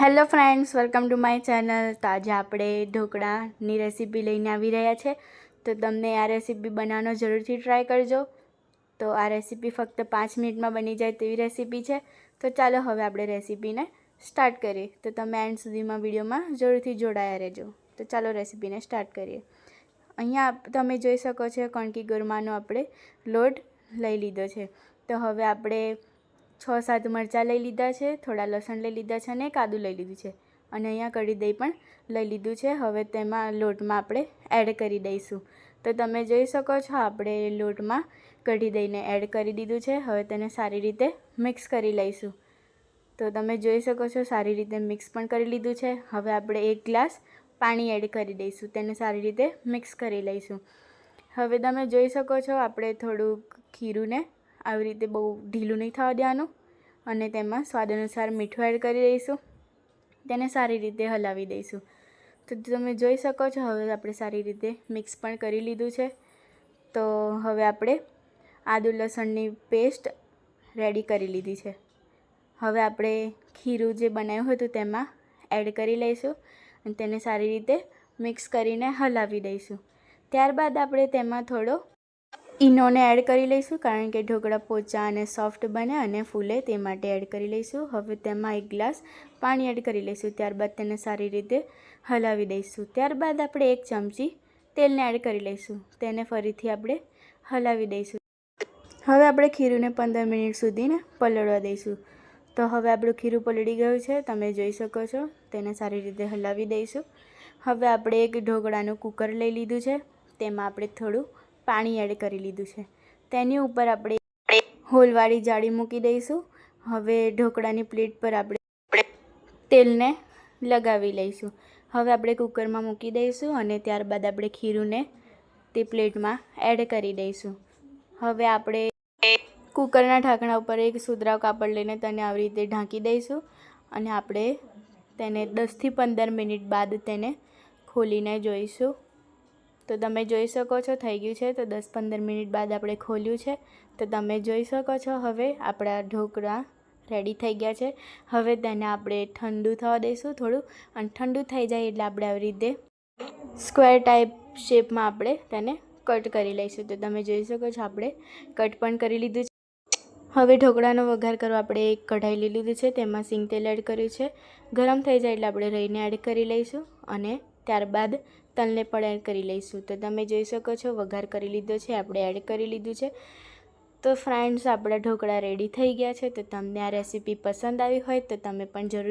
Hello friends, welcome to my channel. તો આજે આપણે ઢોકળાની રેસીપી લઈને આવી રહ્યા છે. તો તમને આ રેસીપી બનાવવાનો જરૂરથી ટ્રાય કરજો. તો આ રેસીપી ફક્ત 5 મિનિટમાં બની જાય તેવી રેસીપી છે. તો ચાલો હવે આપણે રેસીપીને સ્ટાર્ટ કરીએ. તો તમે એન્ડ સુધીમાં વિડીયોમાં જરૂરથી જોડાયા રહેજો. તો ચાલો રેસીપીને સ્ટાર્ટ કરીએ. અહીંયા તમે જોઈ શકો છો કણકી ગરમાનો આપણે લોટ લઈ લીધો છે. તો હવે આપણે 6-7 મરચાં લઈ લીધા છે, થોડા લસણ લઈ લીધા છે અને એક આદું લઈ લીધું છે અને અહીંયા કઢી દહીં પણ લઈ લીધું છે. હવે તેમાં લોટમાં આપણે એડ કરી દઈશું. તો તમે જોઈ શકો છો આપણે લોટમાં કઢી દહીંને એડ કરી દીધું છે. હવે તેને સારી રીતે મિક્સ કરી લઈશું. તો તમે જોઈ શકો છો સારી રીતે મિક્સ પણ કરી લીધું છે. હવે આપણે 1 ગ્લાસ પાણી એડ કરી દઈશું, તેને સારી રીતે મિક્સ કરી લઈશું. હવે તમે જોઈ શકો છો આપણે થોડુંક ખીરુંને આવી રીતે બહુ ઢીલું નહીં થવા દેવાનું અને તેમાં સ્વાદ અનુસાર મીઠું એડ કરી દઈશું. તેને સારી રીતે હલાવી દઈશું. તો તમે જોઈ શકો છો હવે આપણે સારી રીતે મિક્સ પણ કરી લીધું છે. તો હવે આપણે આદુ લસણની પેસ્ટ રેડી કરી લીધી છે. હવે આપણે ખીરું જે બનાવ્યું હતું તેમાં એડ કરી લઈશું અને તેને સારી રીતે મિક્સ કરીને હલાવી દઈશું. ત્યારબાદ આપણે તેમાં થોડો ઈનોને એડ કરી લઈશું, કારણ કે ઢોકળા પોચા અને સોફ્ટ બને અને ફૂલે તે માટે એડ કરી લઈશું. હવે તેમાં 1 ગ્લાસ પાણી એડ કરી લઈશું. ત્યારબાદ તેને સારી રીતે હલાવી દઈશું. ત્યારબાદ આપણે 1 ચમચી તેલને એડ કરી લઈશું, તેને ફરીથી આપણે હલાવી દઈશું. હવે આપણે ખીરુંને 15 મિનિટ સુધીને પલળવા દઈશું. તો હવે આપણું ખીરું પલળી ગયું છે, તમે જોઈ શકો છો. તેને સારી રીતે હલાવી દઈશું. હવે આપણે એક ઢોકળાનું કુકર લઈ લીધું છે, તેમાં આપણે થોડું પાણી એડ કરી લીધું છે. તેની ઉપર આપણે હોલવાળી જાળી મૂકી દઈશું. હવે ઢોકળાની પ્લેટ પર આપણે તેલને લગાવી લઈશું. હવે આપણે કુકરમાં મૂકી દઈશું અને ત્યારબાદ આપણે ખીરુંને તે પ્લેટમાં એડ કરી દઈશું. હવે આપણે કુકરના ઢાંકણા ઉપર એક સુતરાઉ કાપડ લઈને તેને આવી રીતે ઢાંકી દઈશું અને આપણે તેને 10 થી 15 મિનિટ બાદ તેને ખોલીને જોઈશું. તો તમે જોઈ શકો છો થઈ ગયું છે. તો 10-15 મિનિટ બાદ આપણે ખોલ્યું છે. તો તમે જોઈ શકો છો હવે આપણા ઢોકળા રેડી થઈ ગયા છે. હવે તેને આપણે ઠંડુ થવા દઈશું થોડું, અને ઠંડુ થઈ જાય એટલે આપણે આવી રીતે સ્ક્વેર ટાઈપ શેપમાં આપણે તેને કટ કરી લઈશું. તો તમે જોઈ શકો છો આપણે કટ પણ કરી લીધું છે. હવે ઢોકળાનો વઘાર કરવા આપણે એક કઢાઈ લઈ લીધી છે, તેમાં સિંગ તેલ એડ કર્યું છે. ગરમ થઈ જાય એટલે આપણે રઈને એડ કરી લઈશું અને ત્યારબાદ તલને પણ એડ કરી લઈશું. તો તમે જોઈ શકો છો વઘાર કરી લીધો છે, આપણે એડ કરી લીધું છે. તો ફ્રેન્ડ્સ, આપણા ઢોકળા રેડી થઈ ગયા છે. તો તમને આ રેસીપી પસંદ આવી હોય તો તમે પણ જરૂર